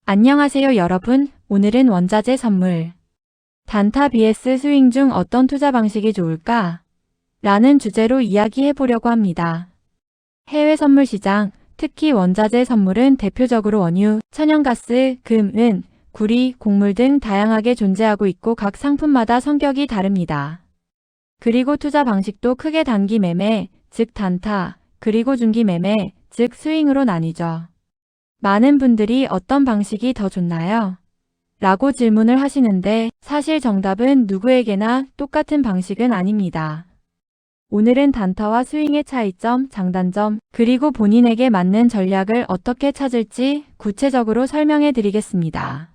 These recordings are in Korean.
안녕하세요 여러분. 오늘은 원자재 선물 단타 vs 스윙 중 어떤 투자 방식이 좋을까? 라는 주제로 이야기해 보려고 합니다. 해외 선물 시장, 특히 원자재 선물은 대표적으로 원유, 천연가스, 금, 은, 구리, 곡물 등 다양하게 존재하고 있고 각 상품마다 성격이 다릅니다. 그리고 투자 방식도 크게 단기 매매, 즉 단타, 그리고 중기 매매, 즉 스윙으로 나뉘죠. 많은 분들이 어떤 방식이 더 좋나요? 라고 질문을 하시는데 사실 정답은 누구에게나 똑같은 방식은 아닙니다. 오늘은 단타와 스윙의 차이점, 장단점, 그리고 본인에게 맞는 전략을 어떻게 찾을지 구체적으로 설명해 드리겠습니다.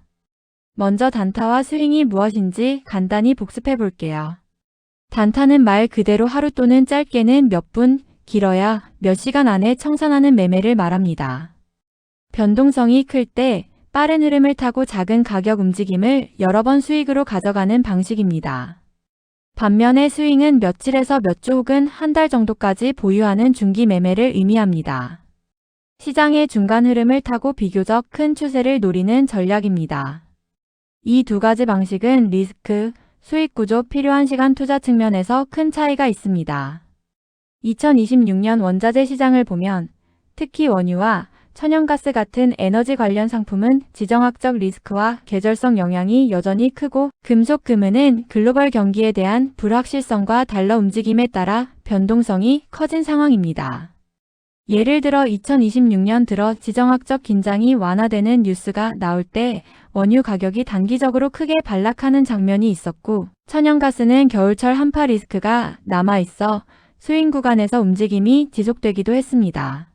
먼저 단타와 스윙이 무엇인지 간단히 복습해 볼게요. 단타는 말 그대로 하루 또는 짧게는 몇 분, 길어야 몇 시간 안에 청산하는 매매를 말합니다. 변동성이 클 때 빠른 흐름을 타고 작은 가격 움직임을 여러 번 수익으로 가져가는 방식입니다. 반면에 스윙은 며칠에서 몇 주 혹은 한 달 정도까지 보유하는 중기 매매를 의미합니다. 시장의 중간 흐름을 타고 비교적 큰 추세를 노리는 전략입니다. 이 두 가지 방식은 리스크, 수익 구조, 필요한 시간 투자 측면에서 큰 차이가 있습니다. 2026년 원자재 시장을 보면 특히 원유와 천연가스 같은 에너지 관련 상품은 지정학적 리스크와 계절성 영향이 여전히 크고 금속 금은은 글로벌 경기에 대한 불확실성과 달러 움직임에 따라 변동성이 커진 상황입니다. 예를 들어 2026년 들어 지정학적 긴장이 완화되는 뉴스가 나올 때 원유 가격이 단기적으로 크게 반락하는 장면이 있었고 천연가스는 겨울철 한파 리스크가 남아있어 스윙 구간에서 움직임이 지속되기도 했습니다.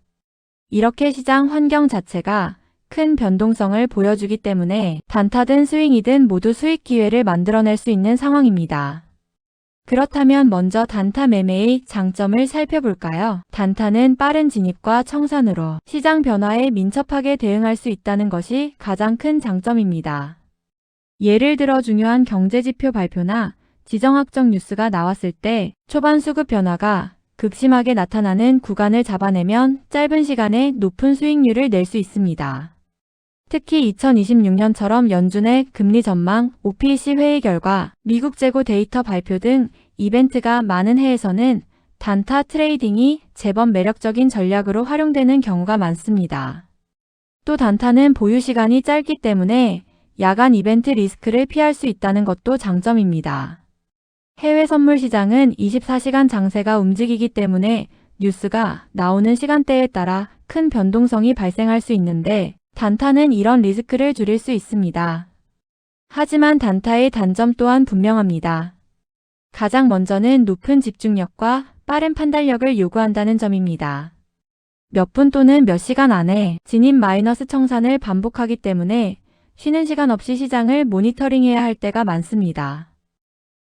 이렇게 시장 환경 자체가 큰 변동성을 보여주기 때문에 단타든 스윙이든 모두 수익 기회를 만들어낼 수 있는 상황입니다. 그렇다면 먼저 단타 매매의 장점을 살펴볼까요? 단타는 빠른 진입과 청산으로 시장 변화에 민첩하게 대응할 수 있다는 것이 가장 큰 장점입니다. 예를 들어 중요한 경제지표 발표나 지정학적 뉴스가 나왔을 때 초반 수급 변화가 극심하게 나타나는 구간을 잡아내면 짧은 시간에 높은 수익률을 낼 수 있습니다. 특히 2026년처럼 연준의 금리 전망, OPEC 회의 결과, 미국 재고 데이터 발표 등 이벤트가 많은 해에서는 단타 트레이딩이 제법 매력적인 전략으로 활용되는 경우가 많습니다. 또 단타는 보유 시간이 짧기 때문에 야간 이벤트 리스크를 피할 수 있다는 것도 장점입니다. 해외 선물 시장은 24시간 장세가 움직이기 때문에 뉴스가 나오는 시간대에 따라 큰 변동성이 발생할 수 있는데 단타는 이런 리스크를 줄일 수 있습니다. 하지만 단타의 단점 또한 분명합니다. 가장 먼저는 높은 집중력과 빠른 판단력을 요구한다는 점입니다. 몇 분 또는 몇 시간 안에 진입 마이너스 청산을 반복하기 때문에 쉬는 시간 없이 시장을 모니터링해야 할 때가 많습니다.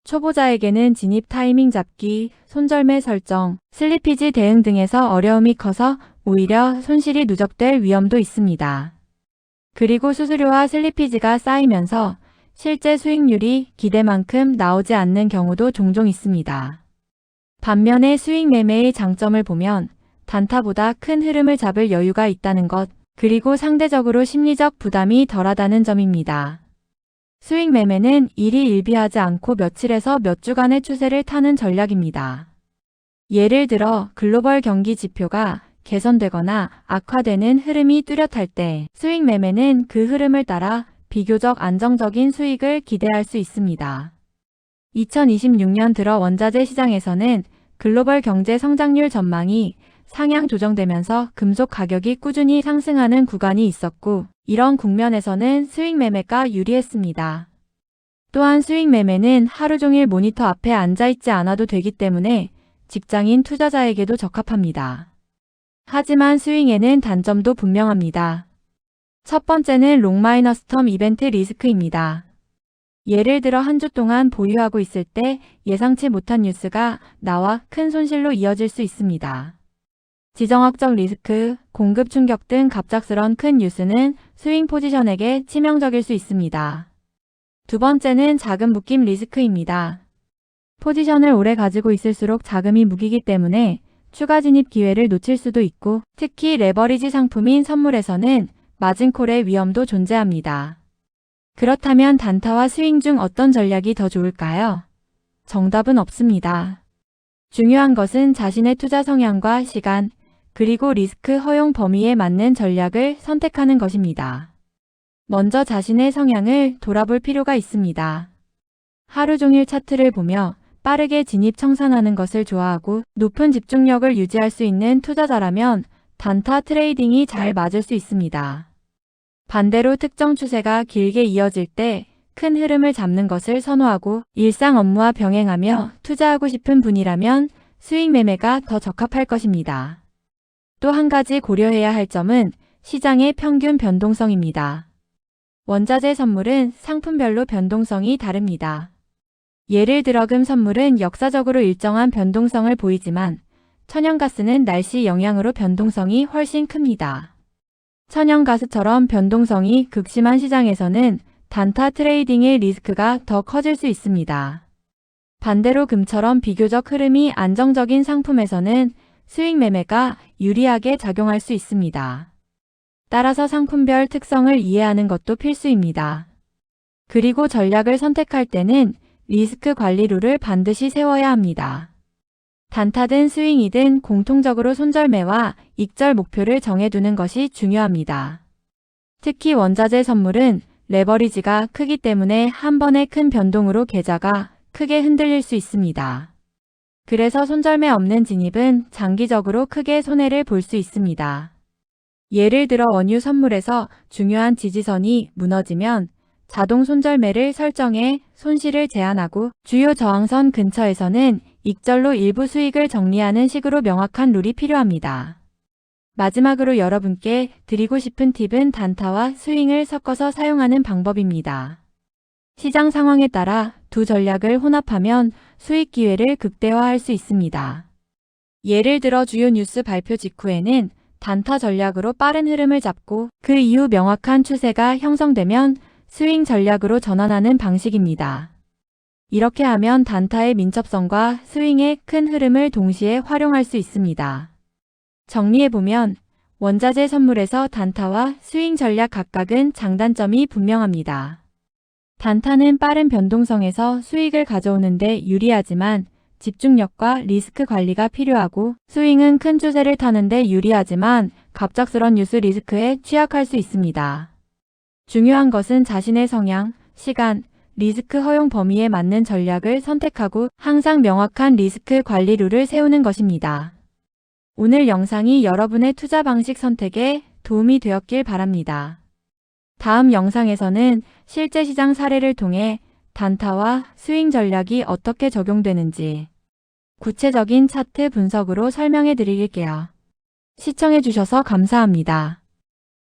초보자에게는 진입 타이밍 잡기, 손절매 설정, 슬리피지 대응 등에서 어려움이 커서 오히려 손실이 누적될 위험도 있습니다. 그리고 수수료와 슬리피지가 쌓이면서 실제 수익률이 기대만큼 나오지 않는 경우도 종종 있습니다. 반면에 스윙 매매의 장점을 보면 단타보다 큰 흐름을 잡을 여유가 있다는 것, 그리고 상대적으로 심리적 부담이 덜하다는 점입니다. 스윙 매매는 일희일비하지 않고 며칠에서 몇 주간의 추세를 타는 전략입니다. 예를 들어 글로벌 경기 지표가 개선되거나 악화되는 흐름이 뚜렷할 때 스윙 매매는 그 흐름을 따라 비교적 안정적인 수익을 기대할 수 있습니다. 2026년 들어 원자재 시장에서는 글로벌 경제 성장률 전망이 상향 조정되면서 금속 가격이 꾸준히 상승하는 구간이 있었고 이런 국면에서는 스윙 매매가 유리했습니다. 또한 스윙 매매는 하루 종일 모니터 앞에 앉아있지 않아도 되기 때문에 직장인 투자자에게도 적합합니다. 하지만 스윙에는 단점도 분명합니다. 첫 번째는 롱 마이너스 텀 이벤트 리스크입니다. 예를 들어 한 주 동안 보유하고 있을 때 예상치 못한 뉴스가 나와 큰 손실로 이어질 수 있습니다. 지정학적 리스크, 공급 충격 등 갑작스런 큰 뉴스는 스윙 포지션에게 치명적일 수 있습니다. 두 번째는 자금 묶임 리스크입니다. 포지션을 오래 가지고 있을수록 자금이 묶이기 때문에 추가 진입 기회를 놓칠 수도 있고 특히 레버리지 상품인 선물에서는 마진콜의 위험도 존재합니다. 그렇다면 단타와 스윙 중 어떤 전략이 더 좋을까요? 정답은 없습니다. 중요한 것은 자신의 투자 성향과 시간, 그리고 리스크 허용 범위에 맞는 전략을 선택하는 것입니다. 먼저 자신의 성향을 돌아볼 필요가 있습니다. 하루 종일 차트를 보며 빠르게 진입 청산하는 것을 좋아하고 높은 집중력을 유지할 수 있는 투자자라면 단타 트레이딩이 잘 맞을 수 있습니다. 반대로 특정 추세가 길게 이어질 때 큰 흐름을 잡는 것을 선호하고 일상 업무와 병행하며 투자하고 싶은 분이라면 스윙 매매가 더 적합할 것입니다. 또 한 가지 고려해야 할 점은 시장의 평균 변동성입니다. 원자재 선물은 상품별로 변동성이 다릅니다. 예를 들어 금 선물은 역사적으로 일정한 변동성을 보이지만 천연가스는 날씨 영향으로 변동성이 훨씬 큽니다. 천연가스처럼 변동성이 극심한 시장에서는 단타 트레이딩의 리스크가 더 커질 수 있습니다. 반대로 금처럼 비교적 흐름이 안정적인 상품에서는 스윙 매매가 유리하게 작용할 수 있습니다. 따라서 상품별 특성을 이해하는 것도 필수입니다. 그리고 전략을 선택할 때는 리스크 관리 룰을 반드시 세워야 합니다. 단타든 스윙이든 공통적으로 손절매와 익절 목표를 정해두는 것이 중요합니다. 특히 원자재 선물은 레버리지가 크기 때문에 한 번의 큰 변동으로 계좌가 크게 흔들릴 수 있습니다. 그래서 손절매 없는 진입은 장기적으로 크게 손해를 볼 수 있습니다. 예를 들어 원유 선물에서 중요한 지지선이 무너지면 자동 손절매를 설정해 손실을 제한하고 주요 저항선 근처에서는 익절로 일부 수익을 정리하는 식으로 명확한 룰이 필요합니다. 마지막으로 여러분께 드리고 싶은 팁은 단타와 스윙을 섞어서 사용하는 방법입니다. 시장 상황에 따라 두 전략을 혼합하면 수익 기회를 극대화할 수 있습니다. 예를 들어 주요 뉴스 발표 직후에는 단타 전략으로 빠른 흐름을 잡고 그 이후 명확한 추세가 형성되면 스윙 전략으로 전환하는 방식입니다. 이렇게 하면 단타의 민첩성과 스윙의 큰 흐름을 동시에 활용할 수 있습니다. 정리해보면 원자재 선물에서 단타와 스윙 전략 각각은 장단점이 분명합니다. 단타는 빠른 변동성에서 수익을 가져오는데 유리하지만 집중력과 리스크 관리가 필요하고 스윙은 큰 추세를 타는데 유리하지만 갑작스런 뉴스 리스크에 취약할 수 있습니다. 중요한 것은 자신의 성향, 시간, 리스크 허용 범위에 맞는 전략을 선택하고 항상 명확한 리스크 관리 룰을 세우는 것입니다. 오늘 영상이 여러분의 투자 방식 선택에 도움이 되었길 바랍니다. 다음 영상에서는 실제 시장 사례를 통해 단타와 스윙 전략이 어떻게 적용되는지 구체적인 차트 분석으로 설명해 드릴게요. 시청해 주셔서 감사합니다.